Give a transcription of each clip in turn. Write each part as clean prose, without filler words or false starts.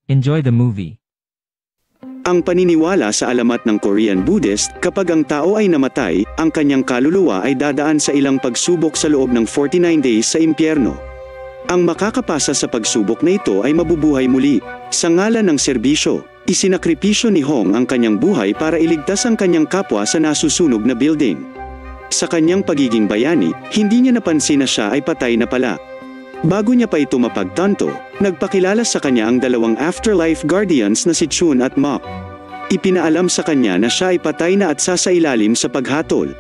Enjoy the movie. Ang paniniwala sa alamat ng Korean Buddhist, kapag ang tao ay namatay, ang kanyang kaluluwa ay dadaan sa ilang pagsubok sa loob ng 49 days sa impyerno. Ang makakapasa sa pagsubok na ito ay mabubuhay muli. Sa ngalan ng serbisyo, isinakripisyo ni Hong ang kanyang buhay para iligtas ang kanyang kapwa sa nasusunog na building. Sa kanyang pagiging bayani, hindi niya napansin na siya ay patay na pala. Bago niya pa ito mapagtanto, nagpakilala sa kanya ang dalawang afterlife guardians na si Chun at Mok. Ipinaalam sa kanya na siya ay patay na at sasailalim sa paghatol.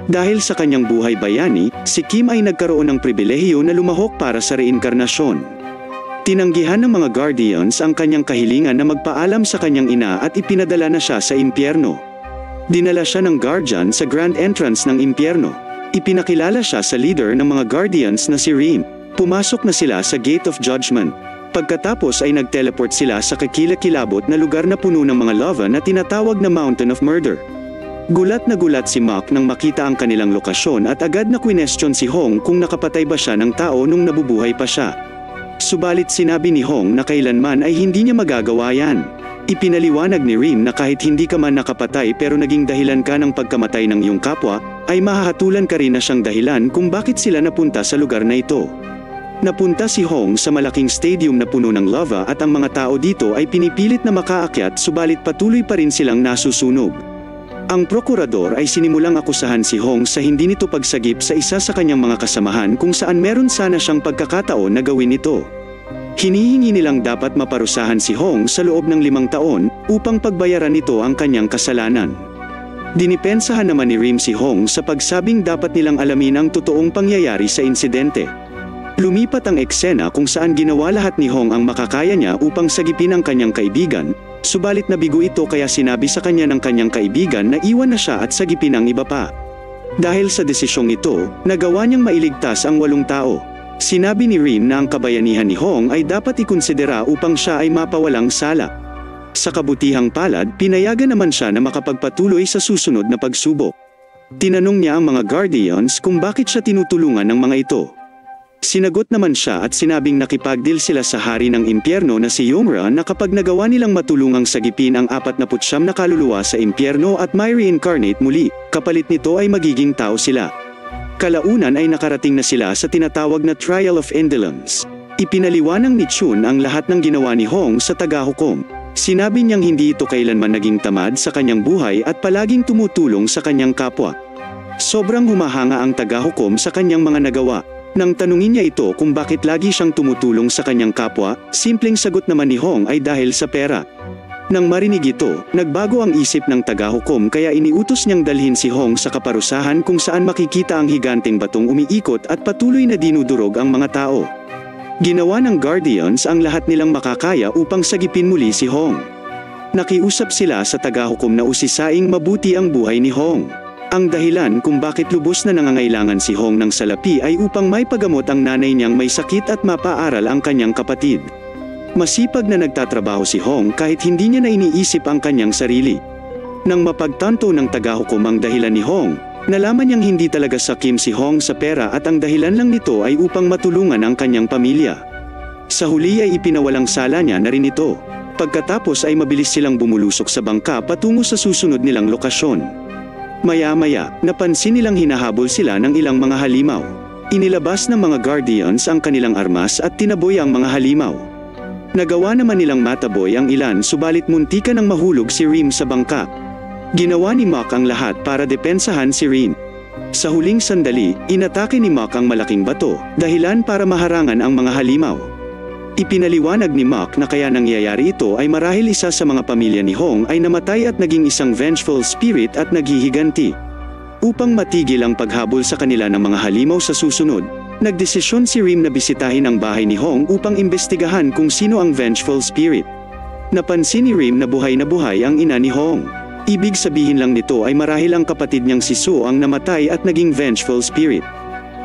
Dahil sa kanyang buhay bayani, si Kim ay nagkaroon ng pribilehiyo na lumahok para sa reinkarnasyon. Tinanggihan ng mga guardians ang kanyang kahilingan na magpaalam sa kanyang ina at ipinadala na siya sa impyerno. Dinala siya ng guardian sa grand entrance ng impyerno. Ipinakilala siya sa leader ng mga guardians na si Rim. Pumasok na sila sa Gate of Judgment. Pagkatapos ay nag-teleport sila sa kakilakilabot na lugar na puno ng mga lava na tinatawag na Mountain of Murder. Gulat na gulat si Mok nang makita ang kanilang lokasyon at agad na question si Hong kung nakapatay ba siya ng tao nung nabubuhay pa siya. Subalit sinabi ni Hong na kailanman ay hindi niya magagawa yan. Ipinaliwanag ni Rim na kahit hindi ka man nakapatay pero naging dahilan ka ng pagkamatay ng iyong kapwa, ay mahahatulan ka rin na siyang dahilan kung bakit sila napunta sa lugar na ito. Napunta si Hong sa malaking stadium na puno ng lava at ang mga tao dito ay pinipilit na makaakyat subalit patuloy pa rin silang nasusunog. Ang prokurador ay sinimulang akusahan si Hong sa hindi nito pagsagip sa isa sa kanyang mga kasamahan kung saan meron sana siyang pagkakataon na gawin ito. Hinihingi nilang dapat maparusahan si Hong sa loob ng 5 taon upang pagbayaran nito ang kanyang kasalanan. Dinipensahan naman ni Rim si Hong sa pagsabing dapat nilang alamin ang totoong pangyayari sa insidente. Lumipat ang eksena kung saan ginawa lahat ni Hong ang makakaya niya upang sagipin ang kanyang kaibigan, subalit nabigo ito kaya sinabi sa kanya ng kanyang kaibigan na iwan na siya at sagipin ang iba pa. Dahil sa desisyong ito, nagawa niyang mailigtas ang 8 tao. Sinabi ni Rim na ang kabayanihan ni Hong ay dapat ikonsidera upang siya ay mapawalang sala. Sa kabutihang palad, pinayagan naman siya na makapagpatuloy sa susunod na pagsubok. Tinanong niya ang mga guardians kung bakit siya tinutulungan ng mga ito. Sinagot naman siya at sinabing nakipagdeal sila sa hari ng impyerno na si Yomra na kapag nagawa nilang matulungang sagipin ang 49 na kaluluwa sa impyerno at may reincarnate muli, kapalit nito ay magiging tao sila. Kalaunan ay nakarating na sila sa tinatawag na Trial of Indolence. Ipinaliwanag ni Chun ang lahat ng ginawa ni Hong sa tagahukom. Sinabi niyang hindi ito kailanman naging tamad sa kanyang buhay at palaging tumutulong sa kanyang kapwa. Sobrang humahanga ang tagahukom sa kanyang mga nagawa. Nang tanungin niya ito kung bakit lagi siyang tumutulong sa kanyang kapwa, simpleng sagot naman ni Hong ay dahil sa pera. Nang marinig ito, nagbago ang isip ng tagahukom kaya iniutos niyang dalhin si Hong sa kaparusahan kung saan makikita ang higanteng batong umiikot at patuloy na dinudurog ang mga tao. Ginawa ng guardians ang lahat nilang makakaya upang sagipin muli si Hong. Nakiusap sila sa tagahukom na usisaing mabuti ang buhay ni Hong. Ang dahilan kung bakit lubos na nangangailangan si Hong ng salapi ay upang may pagamot ang nanay niyang may sakit at mapaaral ang kanyang kapatid. Masipag na nagtatrabaho si Hong kahit hindi niya na iniisip ang kanyang sarili. Nang mapagtanto ng tagahukom ang dahilan ni Hong, nalaman niyang hindi talaga sakim si Hong sa pera at ang dahilan lang nito ay upang matulungan ang kanyang pamilya. Sa huli ay ipinawalang sala niya na rin ito. Pagkatapos ay mabilis silang bumulusok sa bangka patungo sa susunod nilang lokasyon. Maya-maya, napansin nilang hinahabol sila ng ilang mga halimaw. Inilabas ng mga guardians ang kanilang armas at tinaboy ang mga halimaw. Nagawa naman nilang mataboy ang ilan subalit muntikan ng mahulog si Rim sa bangka. Ginawa ni Mok ang lahat para depensahan si Rim. Sa huling sandali, inatake ni Mok ang malaking bato, dahilan para maharangan ang mga halimaw. Ipinaliwanag ni Mok na kaya nangyayari ito ay marahil isa sa mga pamilya ni Hong ay namatay at naging isang vengeful spirit at naghihiganti. Upang matigil ang paghabol sa kanila ng mga halimaw sa susunod, nagdesisyon si Rim na bisitahin ang bahay ni Hong upang imbestigahan kung sino ang vengeful spirit. Napansin ni Rim na buhay ang ina ni Hong. Ibig sabihin lang nito ay marahil ang kapatid niyang si So ang namatay at naging vengeful spirit.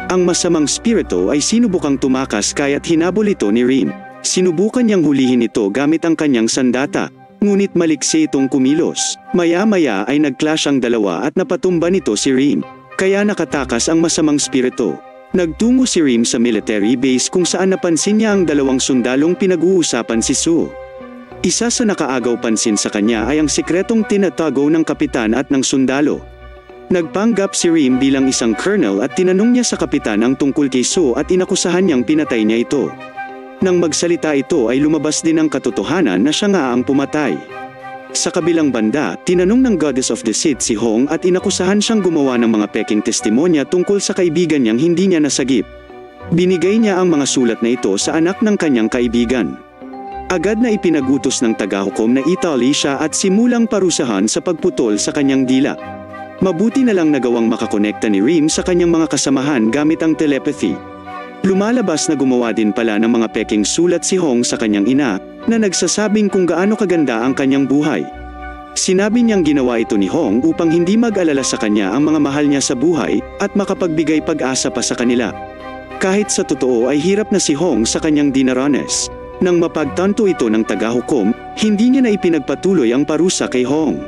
Ang masamang spirito ay sinubukang tumakas kaya't hinabol ito ni Rim. Sinubukan niyang hulihin ito gamit ang kanyang sandata, ngunit maliksi itong kumilos. Maya-maya ay nag-clash ang dalawa at napatumba nito si Rim. Kaya nakatakas ang masamang spirito. Nagtungo si Rim sa military base kung saan napansin niya ang dalawang sundalong pinag-uusapan si Sue. Isa sa nakaagaw pansin sa kanya ay ang sikretong tinatago ng kapitan at ng sundalo. Nagpanggap si Reem bilang isang colonel at tinanong niya sa kapitan ang tungkol kay Sue at inakusahan niyang pinatay niya ito. Nang magsalita ito ay lumabas din ang katotohanan na siya nga ang pumatay. Sa kabilang banda, tinanong ng Goddess of Deceit si Hong at inakusahan siyang gumawa ng mga peking testimonya tungkol sa kaibigan niyang hindi niya nasagip. Binigay niya ang mga sulat na ito sa anak ng kanyang kaibigan. Agad na ipinag-utos ng tagahukom na itali siya at simulang parusahan sa pagputol sa kanyang dila. Mabuti na lang nagawang makakonekta ni Reem sa kanyang mga kasamahan gamit ang telepathy. Lumalabas na gumawa din pala ng mga peking sulat si Hong sa kanyang ina na nagsasabing kung gaano kaganda ang kanyang buhay. Sinabi niyang ginawa ito ni Hong upang hindi mag-alala sa kanya ang mga mahal niya sa buhay at makapagbigay pag-asa pa sa kanila. Kahit sa totoo ay hirap na si Hong sa kanyang dinaranas. Nang mapagtanto ito ng tagahukom, hindi niya na ipinagpatuloy ang parusa kay Hong.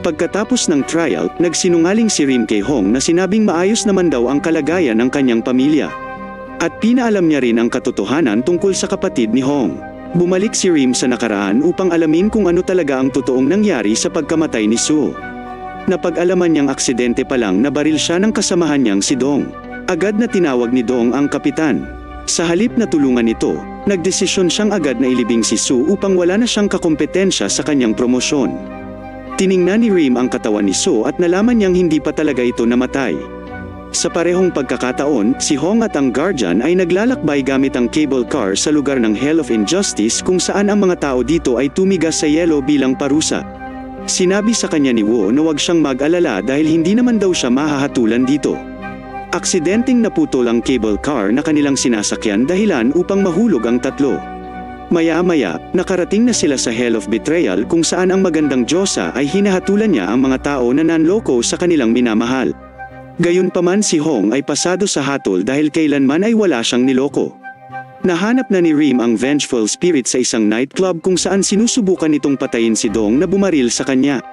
Pagkatapos ng trial, nagsinungaling si Reem kay Hong na sinabing maayos naman daw ang kalagayan ng kanyang pamilya. At pinaalam niya rin ang katotohanan tungkol sa kapatid ni Hong. Bumalik si Reem sa nakaraan upang alamin kung ano talaga ang totoong nangyari sa pagkamatay ni Sue. Napag-alaman niyang aksidente pa lang na baril siya ng kasamahan niyang si Dong. Agad na tinawag ni Dong ang kapitan. Sa halip na tulungan ito, nagdesisyon siyang agad na ilibing si Sue upang wala na siyang kakompetensya sa kanyang promosyon. Tiningnan ni Reem ang katawan ni Sue at nalaman niyang hindi pa talaga ito namatay. Sa parehong pagkakataon, si Hong at ang Guardian ay naglalakbay gamit ang cable car sa lugar ng Hell of Injustice kung saan ang mga tao dito ay tumigas sa yelo bilang parusa. Sinabi sa kanya ni Wu na huwag siyang mag-alala dahil hindi naman daw siya mahahatulan dito. Aksidenteng naputol ang cable car na kanilang sinasakyan dahilan upang mahulog ang tatlo. Maya-maya, nakarating na sila sa Hell of Betrayal kung saan ang magandang Diyosa ay hinahatulan niya ang mga tao na nanloko sa kanilang minamahal. Gayunpaman si Hong ay pasado sa hatol dahil kailanman ay wala siyang niloko. Nahanap na ni Reem ang vengeful spirit sa isang nightclub kung saan sinusubukan nitong patayin si Dong na bumaril sa kanya.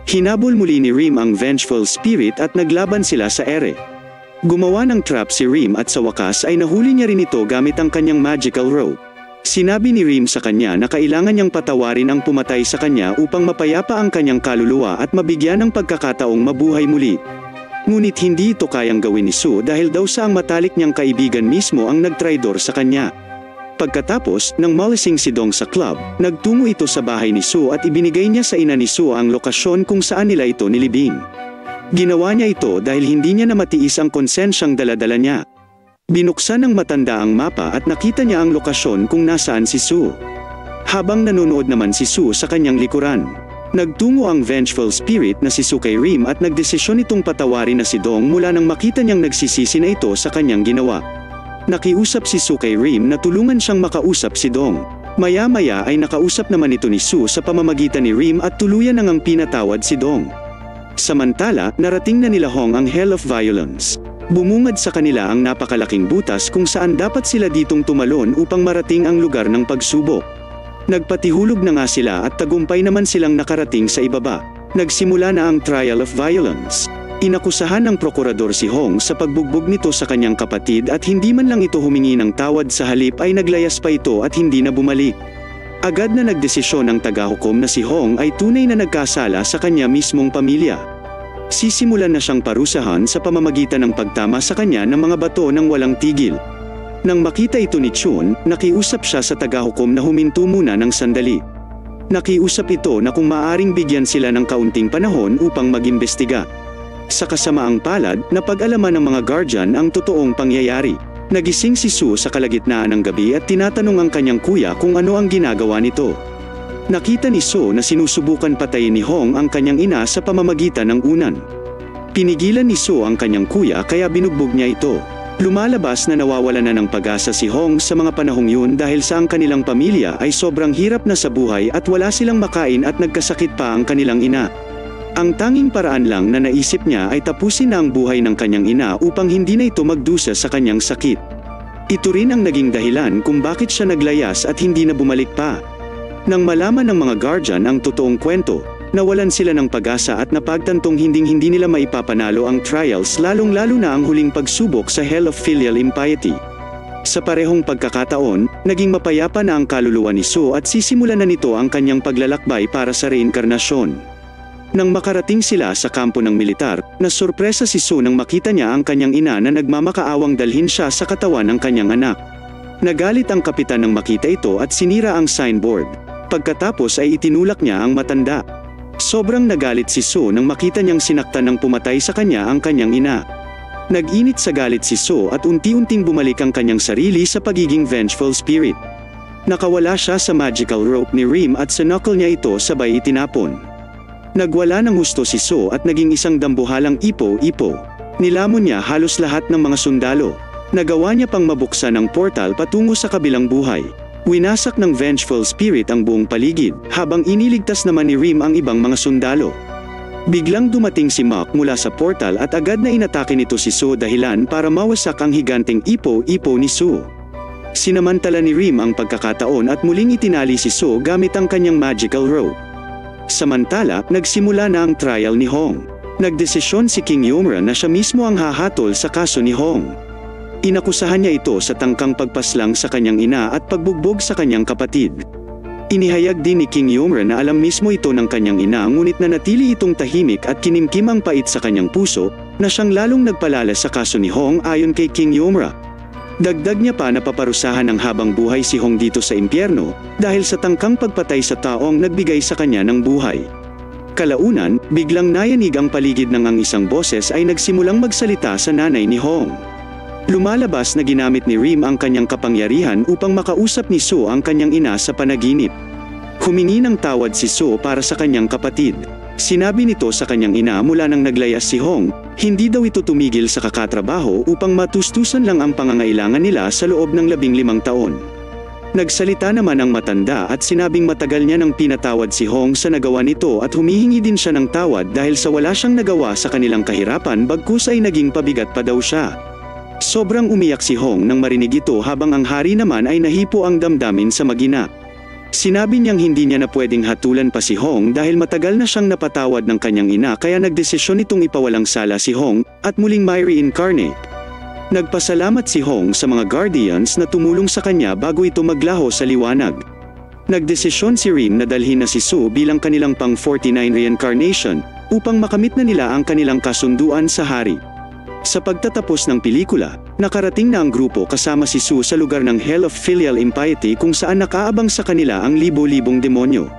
Hinabol muli ni Reem ang vengeful spirit at naglaban sila sa ere. Gumawa ng trap si Reem at sa wakas ay nahuli niya rin ito gamit ang kanyang magical rope. Sinabi ni Reem sa kanya na kailangan niyang patawarin ang pumatay sa kanya upang mapayapa ang kanyang kaluluwa at mabigyan ng pagkakataong mabuhay muli. Ngunit hindi ito kayang gawin ni Sue dahil daw sa ang matalik niyang kaibigan mismo ang nagtraidor sa kanya. Pagkatapos, nang malasing si Dong sa club, nagtungo ito sa bahay ni Sue at ibinigay niya sa ina ni Sue ang lokasyon kung saan nila ito nilibing. Ginawa niya ito dahil hindi niya na matiis ang konsensyang dala-dala niya. Binuksan ng matanda ang mapa at nakita niya ang lokasyon kung nasaan si Sue. Habang nanonood naman si Sue sa kanyang likuran, nagtungo ang vengeful spirit na si Sue kay Reem at nagdesisyon itong patawarin na si Dong mula nang makita niyang nagsisisi na ito sa kanyang ginawa. Nakiusap si Sue kay Reem na tulungan siyang makausap si Dong. Maya-maya ay nakausap naman ito ni Sue sa pamamagitan ni Reem at tuluyan nang pinatawad si Dong. Samantala, narating na nila Hong ang Hell of Violence. Bumungad sa kanila ang napakalaking butas kung saan dapat sila ditong tumalon upang marating ang lugar ng pagsubok. Nagpatihulog na nga sila at tagumpay naman silang nakarating sa ibaba. Nagsimula na ang Trial of Violence. Inakusahan ng prokurador si Hong sa pagbugbog nito sa kanyang kapatid at hindi man lang ito humingi ng tawad, sa halip ay naglayas pa ito at hindi na bumalik. Agad na nagdesisyon ang tagahukom na si Hong ay tunay na nagkasala sa kanya mismong pamilya. Sisimulan na siyang parusahan sa pamamagitan ng pagtama sa kanya ng mga bato ng walang tigil. Nang makita ito ni Chun, nakiusap siya sa tagahukom na huminto muna ng sandali. Nakiusap ito na kung maaring bigyan sila ng kaunting panahon upang mag-imbestiga. Sa kasamaang palad, napag-alaman ng mga Guardian ang totoong pangyayari. Nagising si Sue sa kalagitnaan ng gabi at tinatanong ang kanyang kuya kung ano ang ginagawa nito. Nakita ni Sue na sinusubukan patayin ni Hong ang kanyang ina sa pamamagitan ng unan. Pinigilan ni Sue ang kanyang kuya kaya binugbog niya ito. Lumalabas na nawawala na ng pag-asa si Hong sa mga panahong yun dahil sa ang kanilang pamilya ay sobrang hirap na sa buhay at wala silang makain at nagkasakit pa ang kanilang ina. Ang tanging paraan lang na naisip niya ay tapusin na ang buhay ng kanyang ina upang hindi na ito magdusa sa kanyang sakit. Ito rin ang naging dahilan kung bakit siya naglayas at hindi na bumalik pa. Nang malaman ng mga Guardian ang totoong kwento, nawalan sila ng pag-asa at napagtantong hindi nila maipapanalo ang trials, lalong-lalo na ang huling pagsubok sa Hell of Filial Impiety. Sa parehong pagkakataon, naging mapayapa na ang kaluluwa ni Sue at sisimulan na nito ang kanyang paglalakbay para sa reinkarnasyon. Nang makarating sila sa kampo ng militar, nasurpresa si Sue nang makita niya ang kanyang ina na nagmamakaawang dalhin siya sa katawan ng kanyang anak. Nagalit ang kapitan nang makita ito at sinira ang signboard. Pagkatapos ay itinulak niya ang matanda. Sobrang nagalit si Sue nang makita niyang sinaktan ng pumatay sa kanya ang kanyang ina. Nag-init sa galit si Sue at unti-unting bumalik ang kanyang sarili sa pagiging vengeful spirit. Nakawala siya sa magical rope ni Reem at sa knuckle niya ito sabay itinapon. Nagwala ng husto si Sue at naging isang dambuhalang ipo-ipo. Nilamon niya halos lahat ng mga sundalo. Nagawa niya pang mabuksan ang portal patungo sa kabilang buhay. Winasak ng vengeful spirit ang buong paligid, habang iniligtas naman ni Reem ang ibang mga sundalo. Biglang dumating si Mok mula sa portal at agad na inatake nito si Sue dahilan para mawasak ang higanteng ipo-ipo ni Sue. Sinamantala ni Reem ang pagkakataon at muling itinali si Sue gamit ang kanyang magical rope. Samantala, nagsimula na ang trial ni Hong. Nagdesisyon si King Yomra na siya mismo ang hahatol sa kaso ni Hong. Inakusahan niya ito sa tangkang pagpaslang sa kanyang ina at pagbugbog sa kanyang kapatid. Inihayag din ni King Yomra na alam mismo ito ng kanyang ina ngunit nanatili itong tahimik at kinimkim ang pait sa kanyang puso na siyang lalong nagpalala sa kaso ni Hong ayon kay King Yomra. Dagdag niya pa na paparusahan ng habang buhay si Hong dito sa impyerno dahil sa tangkang pagpatay sa taong nagbigay sa kanya ng buhay. Kalaunan, biglang nayanig ang paligid ng ang isang boses ay nagsimulang magsalita sa nanay ni Hong. Lumalabas na ginamit ni Reem ang kanyang kapangyarihan upang makausap ni Sue ang kanyang ina sa panaginip. Humingi ng tawad si Sue para sa kanyang kapatid. Sinabi nito sa kanyang ina mula nang naglayas si Hong, hindi daw ito tumigil sa kakatrabaho upang matustusan lang ang pangangailangan nila sa loob ng 15 taon. Nagsalita naman ang matanda at sinabing matagal niya nang pinatawad si Hong sa nagawa nito at humihingi din siya ng tawad dahil sa wala siyang nagawa sa kanilang kahirapan bagkus ay naging pabigat pa daw siya. Sobrang umiyak si Hong nang marinig ito habang ang hari naman ay nahipo ang damdamin sa mag-ina. Sinabi niyang hindi niya na pwedeng hatulan pa si Hong dahil matagal na siyang napatawad ng kanyang ina kaya nagdesisyon itong ipawalang sala si Hong at muling may reincarnate. Nagpasalamat si Hong sa mga guardians na tumulong sa kanya bago ito maglaho sa liwanag. Nagdesisyon si Reem na dalhin na si Sue bilang kanilang pang 49 reincarnation upang makamit na nila ang kanilang kasunduan sa hari. Sa pagtatapos ng pelikula, nakarating na ang grupo kasama si Sue sa lugar ng Hell of Filial Impiety kung saan nakaabang sa kanila ang libo-libong demonyo.